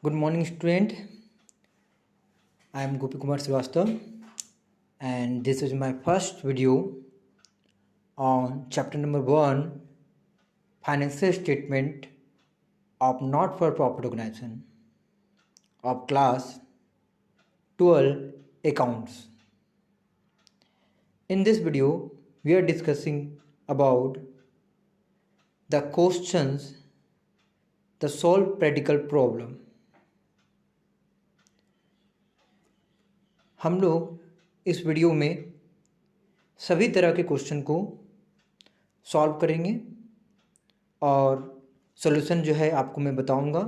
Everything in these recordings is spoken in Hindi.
Good morning, student. I am Gopi Kumar Srivastava, and this is my first video on chapter number 1, financial statement of not-for-profit organization of class 12 accounts. In this video, we are discussing about the questions, the solve practical problem. हम लोग इस वीडियो में सभी तरह के क्वेश्चन को सॉल्व करेंगे और सॉल्यूशन जो है आपको मैं बताऊंगा।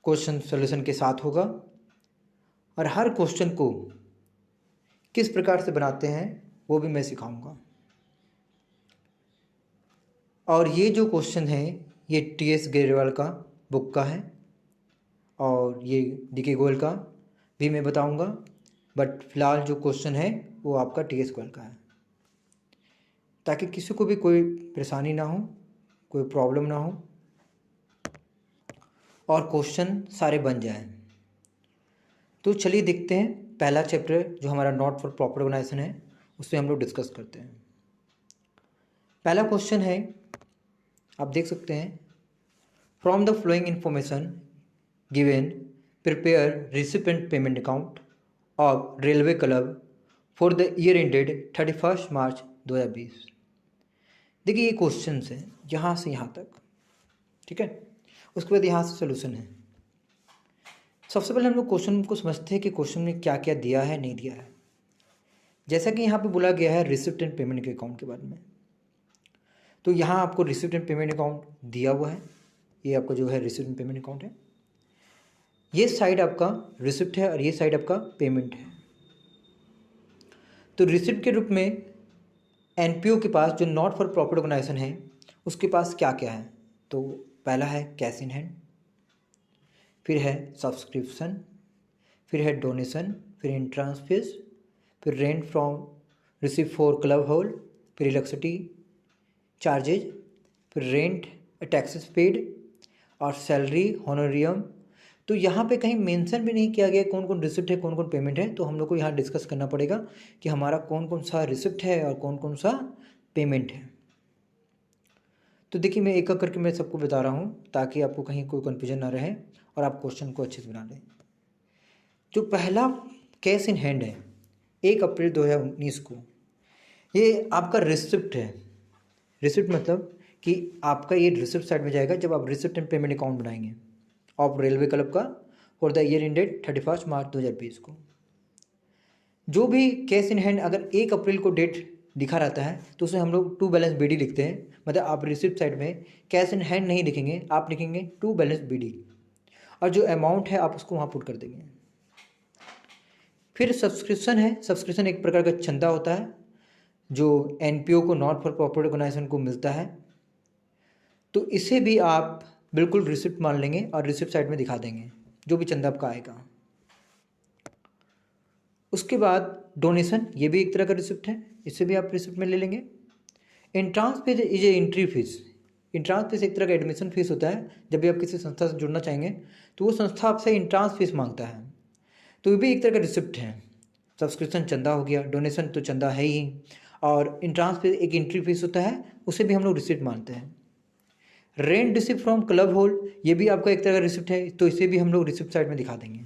क्वेश्चन सॉल्यूशन के साथ होगा और हर क्वेश्चन को किस प्रकार से बनाते हैं वो भी मैं सिखाऊंगा। और ये जो क्वेश्चन है ये टी.एस. ग्रेवाल का बुक का है और ये डी.के. गोयल का भी मैं बताऊंगा, बट फिलहाल जो क्वेश्चन है वो आपका टी.एस. गोयल का है, ताकि किसी को भी कोई परेशानी ना हो, कोई प्रॉब्लम ना हो और क्वेश्चन सारे बन जाएं। तो चलिए देखते हैं पहला चैप्टर जो हमारा नॉट फॉर प्रॉफिट ऑर्गेनाइजेशन है उससे हम लोग डिस्कस करते हैं। पहला क्वेश्चन है, आप देख सकते हैं, from the flowing information given prepare recipient payment account of railway club for the year ended 31 March 2020। देखिए ये क्वेश्चन है यहाँ से यहाँ तक, ठीक है। उसके बाद यहाँ से सोल्यूशन है। सबसे पहले हम लोग क्वेश्चन को समझते हैं कि क्वेश्चन में क्या क्या दिया है, नहीं दिया है। जैसा कि यहाँ पे बोला गया है रिसिप्ट एंड पेमेंट के अकाउंट के बारे में, तो यहाँ आपको रिसिप्ट एंड पेमेंट अकाउंट दिया हुआ है। ये आपका जो है रिसिप्ट एंड पेमेंट अकाउंट है, ये साइड आपका रिसिप्ट है और ये साइड आपका पेमेंट है। तो रिसिप्ट के रूप में एनपीओ के पास, जो नॉट फॉर प्रॉफिट ऑर्गेनाइजेशन है, उसके पास क्या क्या है। तो पहला है कैश इन हैंड, फिर है सब्सक्रिप्शन, फिर है डोनेशन, फिर एंट्रेंस फीस, फिर rent from receive for club hall, फिर इलेक्ट्रिसिटी चार्जेज, फिर रेंट टैक्सेस पेड और सैलरी होनोरियम। तो यहाँ पे कहीं मेंशन भी नहीं किया गया कौन कौन रिसिप्ट है, कौन कौन पेमेंट है। तो हम लोग को यहाँ डिस्कस करना पड़ेगा कि हमारा कौन कौन सा रिसिप्ट है और कौन कौन सा पेमेंट है। तो देखिए मैं एक एक करके मैं सबको बता रहा हूँ ताकि आपको कहीं कोई कन्फ्यूजन ना रहे और आप क्वेश्चन को अच्छे से बना लें। जो पहला कैश इन हैंड है 1 अप्रैल 2019 को, ये आपका रिसिप्ट है। रिसिप्ट मतलब कि आपका ये रिसिप्ट साइड में जाएगा जब आप रिसिप्ट एंड पेमेंट अकाउंट बनाएंगे ऑफ रेलवे क्लब का for the year ended 31 March 2020 को। जो भी कैश इन हैंड अगर 1 अप्रैल को डेट दिखा रहता है तो उसे हम लोग टू बैलेंस बीडी लिखते हैं। मतलब आप रिसिप्ट साइड में कैश इन हैंड नहीं लिखेंगे, आप लिखेंगे टू बैलेंस बीडी और जो अमाउंट है आप उसको वहाँ पुट कर देंगे। फिर सब्सक्रिप्शन है। सब्सक्रिप्शन एक प्रकार का चंदा होता है जो एनपीओ को, नॉट फॉर प्रॉफिट ऑर्गेनाइजेशन को मिलता है। तो इसे भी आप बिल्कुल रिसिप्ट मान लेंगे और रिसिप्ट साइड में दिखा देंगे जो भी चंदा आपका आएगा। उसके बाद डोनेशन, ये भी एक तरह का रिसिप्ट है, इसे भी आप रिसिप्ट में ले लेंगे। Entrance fees is a entry fees. Entrance fees एक तरह का एडमिशन फीस होता है। जब भी आप किसी संस्था से जुड़ना चाहेंगे तो वो संस्था आपसे एंट्रांस फीस मांगता है, तो ये भी एक तरह का रिसिप्ट है। सब्सक्रिप्शन चंदा हो गया, डोनेशन तो चंदा है ही, और एंट्रांस फीस एक एंट्री फीस होता है, उसे भी हम लोग रिसिप्ट मानते हैं। Rent receipt from club hall, ये भी आपका एक तरह का रिसिप्ट है, तो इसे भी हम लोग रिसिप्ट साइड में दिखा देंगे।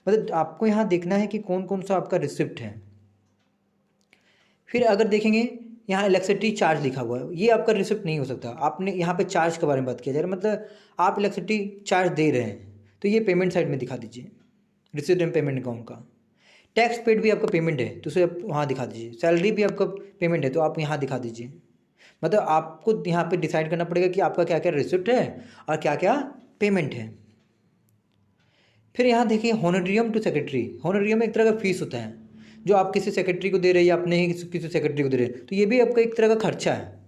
मतलब आपको यहाँ देखना है कि कौन कौन सा आपका रिसिप्ट है। फिर अगर देखेंगे यहाँ इलेक्ट्रिसिटी चार्ज लिखा हुआ है, ये आपका रिसिप्ट नहीं हो सकता। आपने यहाँ पे चार्ज के बारे में बात किया जा रहा है, मतलब आप इलेक्ट्रिसिटी चार्ज दे रहे हैं, तो ये पेमेंट साइड में दिखा दीजिए रिसिप्ट एंड पेमेंट अकाउंट का। टैक्स पेड भी आपका पेमेंट है तो उसे आप वहाँ दिखा दीजिए। सैलरी भी आपका पेमेंट है तो आप यहाँ दिखा दीजिए। मतलब आपको यहाँ पे डिसाइड करना पड़ेगा कि आपका क्या क्या रिसिप्ट है और क्या क्या पेमेंट है। फिर यहाँ देखिए होनोरियम टू सेक्रेटरी। होनोरियम एक तरह का फीस होता है जो आप किसी सेक्रेटरी को दे रहे हैं या अपने ही किसी सेक्रेटरी को दे रहे हैं, तो ये भी आपका एक तरह का खर्चा है।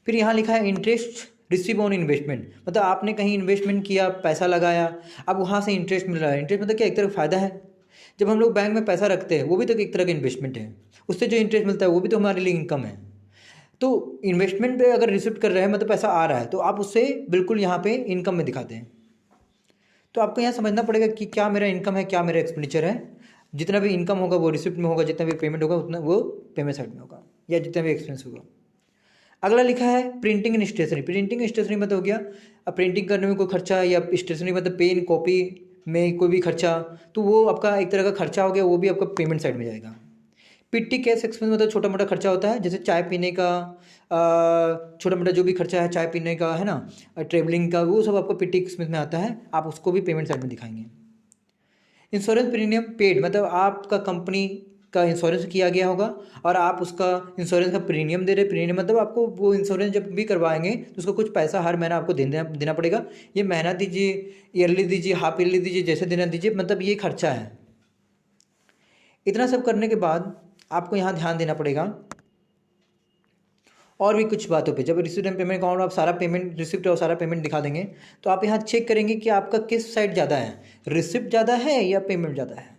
फिर यहाँ लिखा है इंटरेस्ट रिसीव ऑन इन्वेस्टमेंट, मतलब आपने कहीं इन्वेस्टमेंट किया, पैसा लगाया, अब वहाँ से इंटरेस्ट मिल रहा है। इंटरेस्ट मतलब क्या, एक तरह का फ़ायदा है। जब हम लोग बैंक में पैसा रखते हैं वो भी तो एक तरह का इन्वेस्टमेंट है, उससे जो इंटरेस्ट मिलता है वो भी तो हमारे लिए इनकम है। तो इन्वेस्टमेंट पे अगर रिसिप्ट कर रहे हैं मतलब पैसा आ रहा है, तो आप उससे बिल्कुल यहाँ पे इनकम में दिखाते हैं। तो आपको यहाँ समझना पड़ेगा कि क्या मेरा इनकम है, क्या मेरा एक्सपेंडिचर है। जितना भी इनकम होगा वो रिसिप्ट में होगा, जितना भी पेमेंट होगा उतना वो पेमेंट साइड में होगा, या जितना भी एक्सपेंस होगा। अगला लिखा है printing and stationery. Printing and stationery मतलब हो गया अब प्रिंटिंग करने में कोई खर्चा, या स्टेशनरी मतलब पेन कॉपी में कोई भी खर्चा, तो वो आपका एक तरह का खर्चा हो गया, वो भी आपका पेमेंट साइड में जाएगा। पिट्टी कैश एक्सपेंस मतलब छोटा मोटा खर्चा होता है, जैसे चाय पीने का, छोटा मोटा जो भी खर्चा है चाय पीने का है ना, ट्रेवलिंग का, वो सब आपको पिट्टी एक्सपेंस में आता है, आप उसको भी पेमेंट साइड में दिखाएंगे। इंश्योरेंस प्रीमियम पेड मतलब आपका कंपनी का इंश्योरेंस किया गया होगा और आप उसका इंश्योरेंस का प्रीमियम दे रहे। प्रीमियम मतलब आपको वो इंश्योरेंस जब भी करवाएंगे तो उसका कुछ पैसा हर महीना आपको देना पड़ेगा। ये महीना दीजिए, ईयरली दीजिए, हाफ ईयरली दीजिए, जैसे देना दीजिए, मतलब ये खर्चा है। इतना सब करने के बाद आपको यहाँ ध्यान देना पड़ेगा और भी कुछ बातों पे। जब रिसिप्ट एंड पेमेंट अकाउंट आप सारा पेमेंट रिसिप्ट और सारा पेमेंट दिखा देंगे तो आप यहाँ चेक करेंगे कि आपका किस साइड ज़्यादा है, रिसिप्ट ज़्यादा है या पेमेंट ज़्यादा है,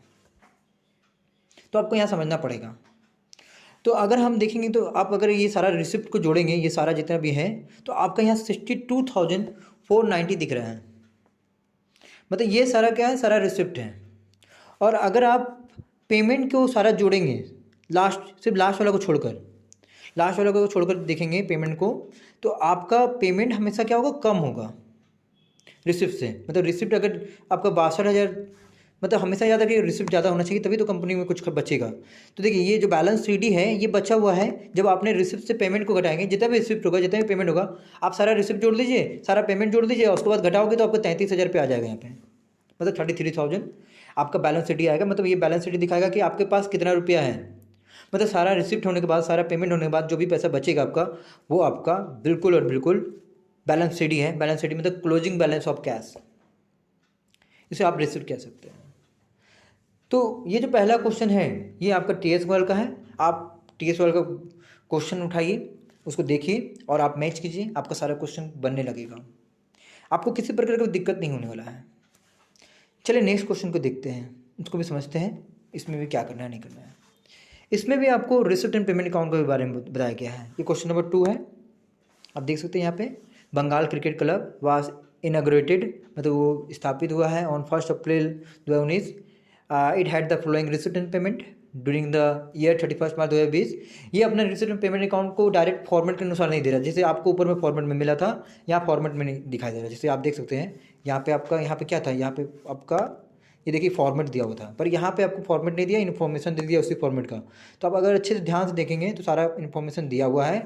तो आपको यहाँ समझना पड़ेगा। तो अगर हम देखेंगे तो आप अगर ये सारा रिसिप्ट को जोड़ेंगे, ये सारा जितना भी है, तो आपका यहाँ 62,490 दिख रहा है, मतलब ये सारा क्या है, सारा रिसिप्ट है। और अगर आप पेमेंट को सारा जोड़ेंगे सिर्फ लास्ट वाला को छोड़कर देखेंगे पेमेंट को, तो आपका पेमेंट हमेशा क्या होगा, कम होगा रिसिप्ट से। मतलब रिसिप्ट अगर आपका 62,000, मतलब हमेशा याद रखिए रिसिप्ट ज़्यादा होना चाहिए, तभी तो कंपनी में कुछ बचेगा। तो देखिए ये जो बैलेंस शीट है ये बचा हुआ है, जब आपने रिसिप्ट से पेमेंट को घटाएंगे, जितना भी रिसिप्ट होगा, जितना भी पेमेंट होगा, आप सारा रिसिप्ट जोड़ लीजिए, सारा पेमेंट जोड़ लीजिए, और उसके बाद घटाओगे तो आपको 33,000 पे आ जाएगा यहाँ पे, मतलब 33,000 आपका बैलेंस शीट आएगा। मतलब ये बैलेंस शीट दिखाएगा कि आपके पास कितना रुपया है, मतलब सारा रिसिप्ट होने के बाद, सारा पेमेंट होने के बाद जो भी पैसा बचेगा आपका, वो आपका बिल्कुल और बिल्कुल बैलेंस शीट है। बैलेंस शीट मतलब क्लोजिंग बैलेंस ऑफ कैश, इसे आप रिसिप्ट कह सकते हैं। तो ये जो पहला क्वेश्चन है ये आपका TS वाल का है। आप TS वाल का क्वेश्चन उठाइए, उसको देखिए और आप मैच कीजिए, आपका सारा क्वेश्चन बनने लगेगा, आपको किसी प्रकार की दिक्कत नहीं होने वाला है। चलिए नेक्स्ट क्वेश्चन को देखते हैं, उसको भी समझते हैं, इसमें भी क्या करना है नहीं करना है। इसमें भी आपको रिसिप्ट एंड पेमेंट अकाउंट के बारे में बताया गया है। ये क्वेश्चन नंबर 2 है, आप देख सकते हैं यहाँ पे। Bengal cricket club was inaugurated, मतलब वो स्थापित हुआ है on 1 April 2019। It had the following receipt and payment during the year 31 March 2020। ये अपना रिसिप्ट एंड पेमेंट अकाउंट को डायरेक्ट फॉर्मेट के अनुसार नहीं दे रहा, जैसे आपको ऊपर में फॉर्मेट में मिला था, यहाँ फॉर्मेट में नहीं दिखाई दे रहा। जैसे आप देख सकते हैं यहाँ पे आपका, यहाँ पे क्या था, यहाँ पे आपका ये देखिए फॉर्मेट दिया हुआ था, पर यहाँ पे आपको फॉर्मेट नहीं दिया, इन्फॉर्मेशन दे दिया उसी फॉर्मेट का। तो आप अगर अच्छे से ध्यान से देखेंगे तो सारा इन्फॉर्मेशन दिया हुआ है।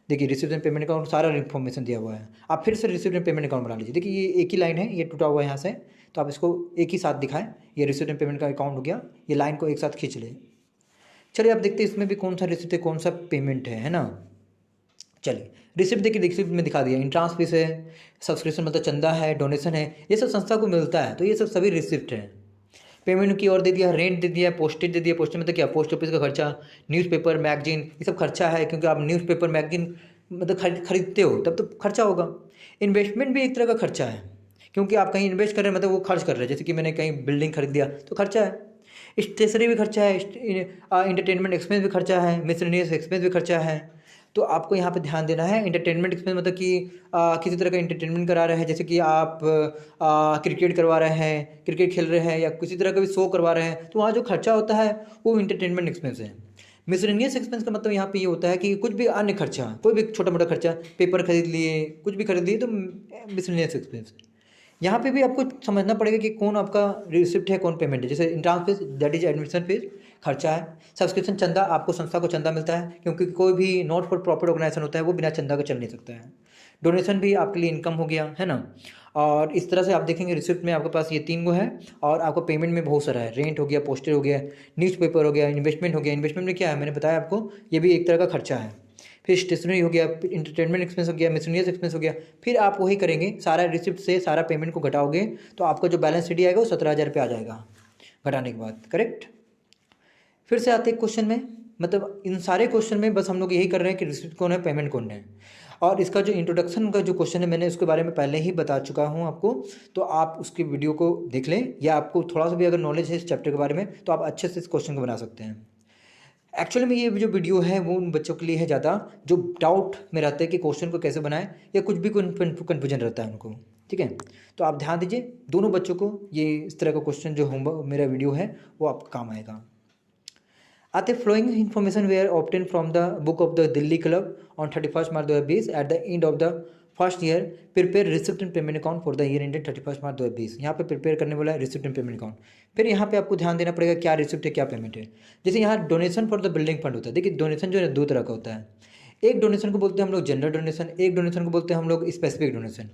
देखिए रिसिप्ट एंड पेमेंट अकाउंट सारा इन्फॉर्मेशन दिया हुआ है। आप फिर से रिसिप्ट एंड पेमेंट अकाउंट बना लीजिए। देखिए ये एक ही लाइन है, ये टूटा हुआ है यहाँ से, तो आप इसको एक ही साथ दिखाएं, ये रिसिप्ट एंड पेमेंट का अकाउंट हो गया, ये लाइन को एक साथ खींच लें। चलिए आप देखते हैं इसमें भी कौन सा रिसिप्ट है, कौन सा पेमेंट है ना। चलिए रिसिप्ट देखिए, रिसिप्ट में दिखा दिया, इंट्रांस फीस है, सब्सक्रिप्शन मतलब चंदा है, डोनेशन है, ये सब संस्था को मिलता है, तो ये सब सभी रिसिप्ट हैं। पेमेंट की और दे दिया, रेंट दे दिया, पोस्टेज दे दिया। पोस्टेज मतलब क्या, पोस्ट ऑफिस का खर्चा, न्यूज़पेपर मैगजीन, ये सब खर्चा है, क्योंकि आप न्यूज़पेपर मैगजीन मतलब खरीदते हो तब तो खर्चा होगा। इन्वेस्टमेंट भी एक तरह का खर्चा है, क्योंकि आप कहीं इन्वेस्ट कर रहे हैं, मतलब वो खर्च कर रहे हैं, जैसे कि मैंने कहीं बिल्डिंग खरीद दिया तो खर्चा है। स्टेशनरी भी खर्चा है, इंटरटेनमेंट एक्सपेंस भी खर्चा है, मिसलेनियस एक्सपेंस भी खर्चा है। तो आपको यहाँ पे ध्यान देना है। इंटरटेनमेंट एक्सपेंस मतलब कि किसी तरह का इंटरटेनमेंट करा रहे हैं, जैसे कि आप क्रिकेट करवा रहे हैं, क्रिकेट खेल रहे हैं, या किसी तरह का भी शो करवा रहे हैं, तो वहाँ जो खर्चा होता है वो इंटरटेनमेंट एक्सपेंस है। मिसलेनियस एक्सपेंस का मतलब यहाँ पे ये होता है कि कुछ भी अन्य खर्चा, कोई भी छोटा मोटा खर्चा, पेपर खरीद लिए, कुछ भी खरीद लिए, तो मिसलेनियस एक्सपेंस। यहाँ पे भी आपको समझना पड़ेगा कि कौन आपका रिसिप्ट है, कौन पेमेंट है। जैसे entrance fees that is admission fees, खर्चा है। सब्सक्रिप्शन चंदा, आपको संस्था को चंदा मिलता है, क्योंकि कोई भी नॉट फॉर प्रॉफिट ऑर्गेनाइजेशन होता है वो बिना चंदा के चल नहीं सकता है। डोनेशन भी आपके लिए इनकम हो गया है ना। और इस तरह से आप देखेंगे रिसिप्ट में आपके पास ये 3 गो है, और आपको पेमेंट में बहुत सारा है, रेंट हो गया, पोस्टर हो गया, न्यूज़पेपर हो गया, इन्वेस्टमेंट हो गया। इन्वेस्टमेंट में क्या है मैंने बताया आपको, ये भी एक तरह का खर्चा है। फिर स्टेशनरी हो गया, इंटरटेनमेंट एक्सपेंस हो गया, मिसलेनियस एक्सपेंस हो गया। फिर आप वही करेंगे, सारा रिसिप्ट से सारा पेमेंट को घटाओगे तो आपका जो बैलेंस शीट आएगा वो 17,000 पे आ जाएगा घटाने के बाद, करेक्ट। फिर से आते हैं क्वेश्चन में, मतलब इन सारे क्वेश्चन में बस हम लोग यही कर रहे हैं कि रिसिप्ट कौन है, पेमेंट कौन है। और इसका जो इंट्रोडक्शन का जो क्वेश्चन है मैंने उसके बारे में पहले ही बता चुका हूँ आपको, तो आप उसकी वीडियो को देख लें, या आपको थोड़ा सा भी अगर नॉलेज है इस चैप्टर के बारे में तो आप अच्छे से इस क्वेश्चन को बना सकते हैं। एक्चुअली में ये जो वीडियो है वो उन बच्चों के लिए है ज़्यादा जो डाउट में रहते हैं कि क्वेश्चन को कैसे बनाएं, या कुछ भी कन्फ्यूजन रहता है उनको, ठीक है। तो आप ध्यान दीजिए, दोनों बच्चों को ये इस तरह का क्वेश्चन जो होमवर्क मेरा वीडियो है वो आपको काम आएगा। आते following information were obtain from the book of the Delhi club on 31 March 2020 at the end of the first year prepare receipt and payment account for the year ended 31 March 2020। यहाँ पे प्रिपेयर करने वाला है रिसिप्ट एंड पेमेंट अकाउंट। फिर यहाँ पे आपको ध्यान देना पड़ेगा क्या रिसिप्ट है क्या पेमेंट है। जैसे यहाँ donation for the building fund होता है। देखिए डोनेशन जो है दो तरह का होता है, एक डोनेशन को बोलते हैं हम लोग जनरल डोनेशन, एक डोनेशन को बोलते हैं हम लोग स्पेसिफिक डोनेशन।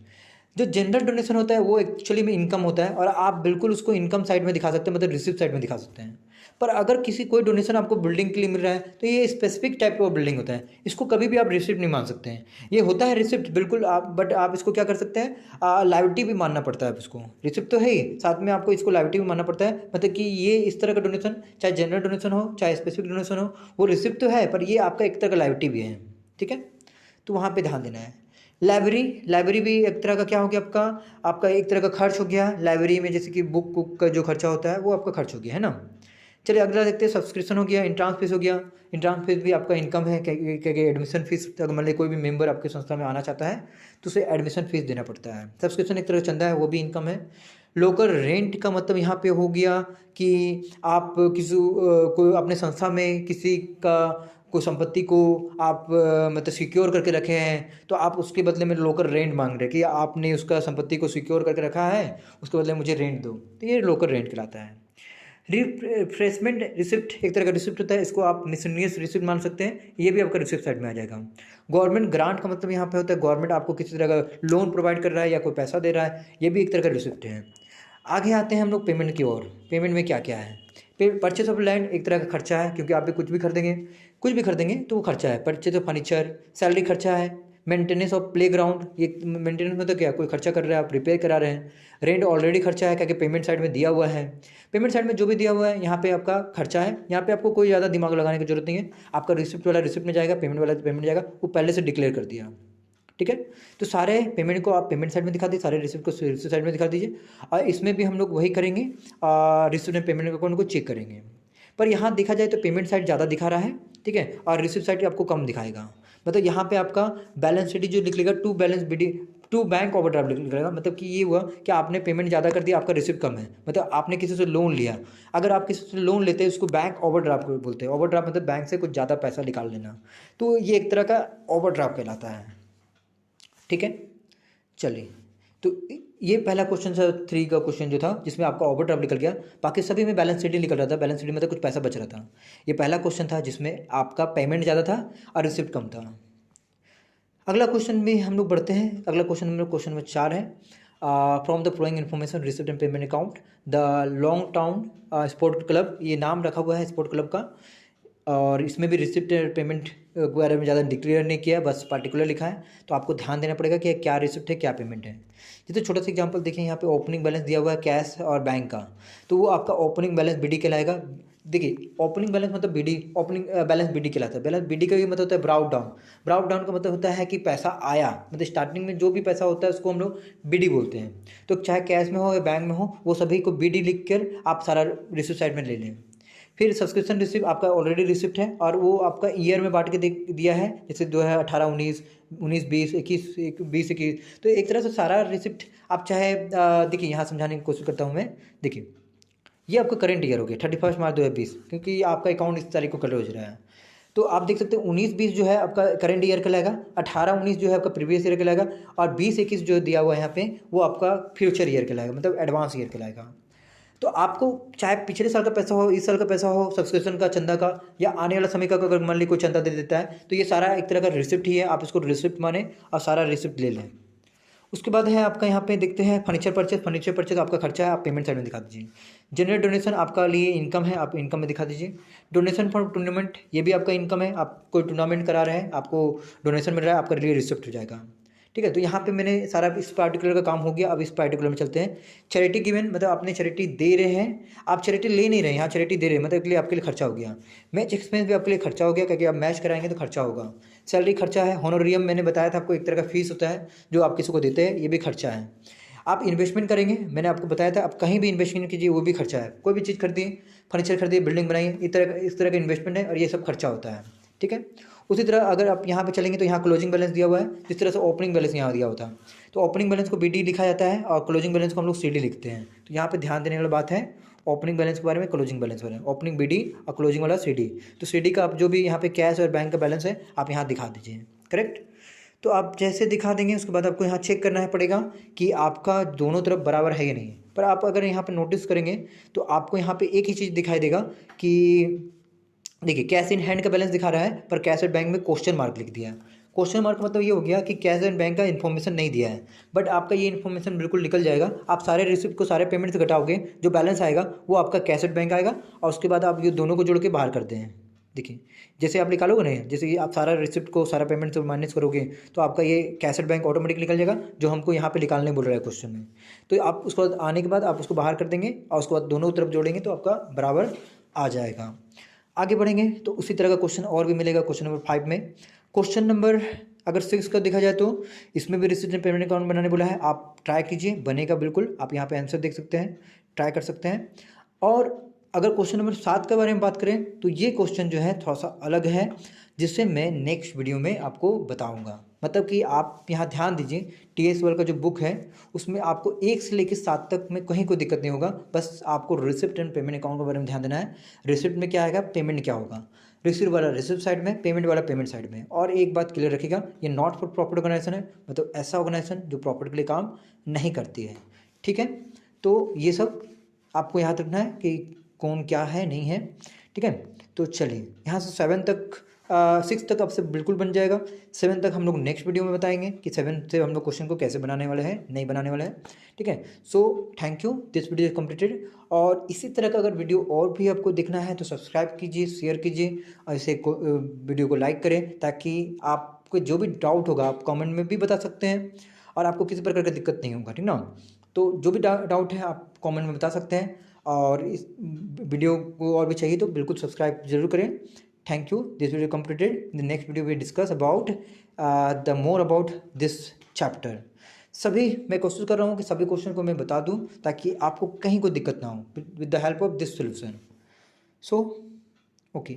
जो जनरल डोनेशन होता है वो एक्चुअली में इनकम होता है और आप बिल्कुल उसको इनकम साइड में दिखा सकते हैं, मतलब रिसिप्ट साइड में दिखा सकते हैं। पर अगर किसी कोई डोनेशन आपको बिल्डिंग के लिए मिल रहा है तो ये स्पेसिफिक टाइप का बिल्डिंग होता है, इसको कभी भी आप रिसिप्ट नहीं मान सकते हैं। ये होता है रिसिप्ट बिल्कुल आप, बट आप इसको क्या कर सकते हैं, लाइबिलिटी भी मानना पड़ता है। इसको रिसिप्ट तो है ही, साथ में आपको इसको लाइबिलिटी भी मानना पड़ता है। मतलब कि ये इस तरह का डोनेशन, चाहे जनरल डोनेशन हो चाहे स्पेसिफिक डोनेशन हो, वो रिसिप्ट तो है पर ये आपका एक तरह का लाइबिलिटी भी है। ठीक है, तो वहाँ पर ध्यान देना है। लाइब्रेरी भी एक तरह का क्या हो गया, आपका एक तरह का खर्च हो गया। लाइब्रेरी में जैसे कि बुक का जो खर्चा होता है वो आपका खर्च हो गया है ना। चलिए अगला देखते हैं, सब्सक्रिप्शन हो गया, इंट्रांस फीस हो गया। इंट्रांस फीस भी आपका इनकम है, क्या एडमिशन फीस, अगर मान लीजिए कोई भी मेंबर आपके संस्था में आना चाहता है तो उसे एडमिशन फीस देना पड़ता है। सब्सक्रिप्शन एक तरह का चंदा है, वो भी इनकम है। लोकल रेंट का मतलब यहाँ पे हो गया कि आप किसी कोई अपने संस्था में किसी का कोई संपत्ति को आप मतलब सिक्योर करके रखे हैं तो आप उसके बदले में लोकल रेंट मांग रहे हैं कि आपने उसका संपत्ति को सिक्योर करके रखा है, उसके बदले मुझे रेंट दो, तो ये लोकल रेंट कहलाता है। रिफ्रेशमेंट रिसिप्ट एक तरह का रिसिप्ट होता है, इसको आप मिसलेनियस रिसिप्ट मान सकते हैं, ये भी आपका रिसिप्ट साइड में आ जाएगा। गवर्नमेंट ग्रांट का मतलब यहाँ पे होता है गवर्नमेंट आपको किसी तरह का लोन प्रोवाइड कर रहा है या कोई पैसा दे रहा है, ये भी एक तरह का रिसिप्ट है। आगे आते हैं हम लोग पेमेंट की ओर। पेमेंट में क्या क्या है, परचेस ऑफ लैंड एक तरह का खर्चा है, क्योंकि आप भी कुछ भी खरीदेंगे तो वो खर्चा है। परचेज ऑफ फर्नीचर, सैलरी खर्चा है। मेंटेनेंस ऑफ प्लेग्राउंड, ये मेंटेनेंस में तो क्या कोई खर्चा कर रहा है, आप रिपेयर करा रहे हैं। रेंट ऑलरेडी खर्चा है, क्या पेमेंट साइड में दिया हुआ है। पेमेंट साइड में जो भी दिया हुआ है यहाँ पे आपका खर्चा है, यहाँ पे आपको कोई ज़्यादा दिमाग लगाने की जरूरत नहीं है। आपका रिसिप्ट वाला रिसिप्ट में जाएगा, पेमेंट वाला पेमेंट जाएगा, वो पहले से डिक्लेयर कर दिया। ठीक है, तो सारे पेमेंट को आप पेमेंट साइड में दिखा दीजिए, सारे रिसिप्ट को रिसिप्ट साइड में दिखा दीजिए। और इसमें भी हम लोग वही करेंगे, रिसिप्ट एंड पेमेंट अकाउंट को चेक करेंगे। पर यहाँ देखा जाए तो पेमेंट साइड ज़्यादा दिखा रहा है, ठीक है, और रिसिप्ट साइड आपको कम दिखाएगा। मतलब यहाँ पे आपका बैलेंस शीट जो निकलेगा टू बैंक ओवरड्राफ्ट निकलेगा। मतलब कि ये हुआ कि आपने पेमेंट ज़्यादा कर दिया, आपका रिसिप्ट कम है। मतलब आपने किसी से लोन लिया, अगर आप किसी से लोन लेते हैं उसको बैंक ओवरड्राफ्ट बोलते हैं। ओवरड्राफ्ट मतलब बैंक से कुछ ज़्यादा पैसा निकाल लेना, तो ये एक तरह का ओवरड्राफ्ट कहलाता है। ठीक है, चलिए, तो ये पहला क्वेश्चन था 3 का क्वेश्चन जो था जिसमें आपका ओवरड्राफ्ट निकल गया, बाकी सभी में बैलेंस शीट ही निकल रहा था। बैलेंस शीट में तो कुछ पैसा बच रहा था। ये पहला क्वेश्चन था जिसमें आपका पेमेंट ज़्यादा था और रिसिप्ट कम था। अगला क्वेश्चन में हम लोग बढ़ते हैं। अगला क्वेश्चन में क्वेश्चन नंबर 4 है, from the flowing information receipt and payment account the long town sport club, ये नाम रखा हुआ है स्पोर्ट क्लब का, और इसमें भी रिसिप्ट पेमेंट के बारे में ज़्यादा डिक्लेयर नहीं किया, बस पार्टिकुलर लिखा है। तो आपको ध्यान देना पड़ेगा कि क्या रिसिप्ट है क्या पेमेंट है। जैसे छोटा सा एग्जांपल देखिए, यहाँ पे ओपनिंग बैलेंस दिया हुआ है कैश और बैंक का, तो वो आपका ओपनिंग बैलेंस बीडी कहलाएगा। देखिए ओपनिंग बैलेंस मतलब बीडी, ओपनिंग बैलेंस बीडी कहलाता है। बैलेंस बीडी का भी मतलब होता है ब्राउट डाउन। ब्राउट डाउन का मतलब होता है कि पैसा आया, मतलब स्टार्टिंग में जो भी पैसा होता है उसको हम लोग बीडी बोलते हैं। तो चाहे कैश में हो या बैंक में हो, वो सभी को बीडी लिख कर आप सारा रिसिप्ट साइड में ले लें। फिर सब्सक्रिप्शन रिसिप्ट आपका ऑलरेडी रिसिप्ट है और वो आपका ईयर में बांट के दिया है, जैसे 2018 19 19 20 21 20 21। तो एक तरह से सारा रिसिप्ट आप चाहे देखिए यहाँ समझाने की कोशिश करता हूँ मैं। देखिए ये आपका करंट ईयर हो गया 31 मार्च 2020, क्योंकि आपका अकाउंट इस तारीख को क्लोज हो रहा है। तो आप देख सकते हैं 19-20 जो है आपका करंट ईयर कहलाएगा, 18-19 जो है आपका प्रीवियस ईयर कहलाएगा, और 20-21 जो दिया हुआ है यहाँ पे वो आपका फ्यूचर ईयर कहलाएगा, मतलब एडवांस ईयर कहलाएगा। तो आपको चाहे पिछले साल का पैसा हो, इस साल का पैसा हो, सब्सक्रिप्शन का, चंदा का, या आने वाला समय का अगर मान ली कोई चंदा दे देता है, तो ये सारा एक तरह का रिसिप्ट ही है। आप इसको रिसिप्ट माने और सारा रिसिप्ट ले लें। उसके बाद है आपका यहाँ पे देखते हैं फर्नीचर परचेज आपका खर्चा है, आप पेमेंट साइड में दिखा दीजिए। जनरल डोनेशन आपका लिए इनकम है, आप इनकम में दिखा दीजिए। डोनेशन फॉर टूर्नामेंट, ये भी आपका इनकम है, आप कोई टूर्नामेंट करा रहे हैं, आपको डोनेशन मिल रहा है, आपका लिए रिसिप्ट हो जाएगा। ठीक है, तो यहाँ पे मैंने सारा इस पार्टिकुलर का काम हो गया। अब इस पार्टिकुलर में चलते हैं। चैरिटी गिवन, मतलब आपने चैरिटी दे रहे हैं, आप चैरिटी ले नहीं रहे हैं, यहाँ चैरिटी दे रहे हैं, मतलब आपके लिए खर्चा हो गया। मैच एक्सपेंस भी आपके लिए खर्चा हो गया, क्योंकि आप मैच कराएंगे तो खर्चा होगा। सैलरी खर्चा है। होनोरियम मैंने बताया था आपको, एक तरह का फीस होता है जो आप किसी को देते हैं, ये भी खर्चा है। आप इन्वेस्टमेंट करेंगे, मैंने आपको बताया था, आप कहीं भी इन्वेस्टमेंट कीजिए वो भी खर्चा है। कोई भी चीज़ खरीदिए, फर्नीचर खरीदिए, बिल्डिंग बनाइए, इस तरह का इन्वेस्टमेंट है और ये सब खर्चा होता है। ठीक है, उसी तरह अगर आप यहाँ पे चलेंगे तो यहाँ क्लोजिंग बैलेंस दिया हुआ है, जिस तरह से ओपनिंग बैलेंस यहाँ दिया होता है, तो ओपनिंग बैलेंस को BD लिखा जाता है और क्लोजिंग बैलेंस को हम लोग CD लिखते हैं। तो यहाँ पे ध्यान देने वाली बात है ओपनिंग बैलेंस के बारे में, क्लोजिंग बैलेंस के बारे में, ओपनिंग BD और क्लोजिंग वाला CD। तो CD का आप जो भी यहाँ पे कैश और बैंक का बैलेंस है आप यहाँ दिखा दीजिए, करेक्ट। तो आप जैसे दिखा देंगे उसके बाद आपको यहाँ चेक करना है पड़ेगा कि आपका दोनों तरफ बराबर है या नहीं। पर आप अगर यहाँ पे नोटिस करेंगे तो आपको यहाँ पे एक ही चीज़ दिखाई देगा कि देखिए कैश इन हैंड का बैलेंस दिखा रहा है पर कैश एट बैंक में क्वेश्चन मार्क लिख दिया है। क्वेश्चन मार्क मतलब ये हो गया कि कैश एंड बैंक का इन्फॉर्मेशन नहीं दिया है, बट आपका ये इन्फॉर्मेशन बिल्कुल निकल जाएगा। आप सारे रिसिप्ट को सारे पेमेंट से घटाओगे, जो बैलेंस आएगा वो आपका कैश एट बैंक आएगा और उसके बाद आप ये दोनों को जोड़ के बाहर करते हैं। देखिए जैसे आप निकालोगे ना, जैसे कि आप सारा रिसिप्ट को सारा पेमेंट से माइनस करोगे तो आपका ये कैश एट बैंक ऑटोमेटिक निकल जाएगा, जो हमको यहाँ पे निकालने बोल रहा है क्वेश्चन में। तो आप उसके बाद आने के बाद आप उसको बाहर कर देंगे और उसके बाद दोनों तरफ जोड़ेंगे तो आपका बराबर आ जाएगा। आगे बढ़ेंगे तो उसी तरह का क्वेश्चन और भी मिलेगा क्वेश्चन नंबर 5 में। क्वेश्चन नंबर अगर 6 का देखा जाए तो इसमें भी रिसिप्ट पेमेंट अकाउंट बनाने बोला है। आप ट्राई कीजिए, बनेगा बिल्कुल। आप यहाँ पे आंसर देख सकते हैं, ट्राई कर सकते हैं। और अगर क्वेश्चन नंबर 7 के बारे में बात करें तो ये क्वेश्चन जो है थोड़ा सा अलग है, जिससे मैं नेक्स्ट वीडियो में आपको बताऊंगा। मतलब कि आप यहाँ ध्यान दीजिए, TS वर्ल्ड का जो बुक है उसमें आपको 1 से लेकर 7 तक में कहीं कोई दिक्कत नहीं होगा। बस आपको रिसिप्ट एंड पेमेंट अकाउंट के बारे में ध्यान देना है। रिसिप्ट में क्या आएगा, पेमेंट क्या होगा, रिसीव वाला रिसिप्ट साइड में, पेमेंट वाला पेमेंट साइड में। और एक बात क्लियर रखिएगा, ये नॉट फॉर प्रॉफिट ऑर्गेनाइजेशन है, मतलब ऐसा ऑर्गेनाइजेशन जो प्रॉफिट के लिए काम नहीं करती है। ठीक है, तो ये सब आपको याद रखना है कि कौन क्या है नहीं है। ठीक है, तो चलिए यहाँ से 7 तक 6 तक आपसे बिल्कुल बन जाएगा। 7 तक हम लोग नेक्स्ट वीडियो में बताएंगे कि 7 से हम लोग क्वेश्चन को कैसे बनाने वाले हैं, नहीं बनाने वाले हैं। ठीक है, so thank you, this video is completed. और इसी तरह का अगर वीडियो और भी आपको देखना है तो सब्सक्राइब कीजिए, शेयर कीजिए और इसे वीडियो को लाइक करें, ताकि आपको जो भी डाउट होगा आप कमेंट में भी बता सकते हैं और आपको किसी प्रकार का दिक्कत नहीं होगा। ठीक ना, तो जो भी डाउट है आप कमेंट में बता सकते हैं। और इस वीडियो को और भी चाहिए तो बिल्कुल सब्सक्राइब जरूर करें। Thank you, this video completed. The next video we discuss about the more about this chapter. सभी मैं कोशिश कर रहा हूँ कि सभी क्वेश्चन को मैं बता दूँ ताकि आपको कहीं कोई दिक्कत ना हो with the help of this solution. So okay.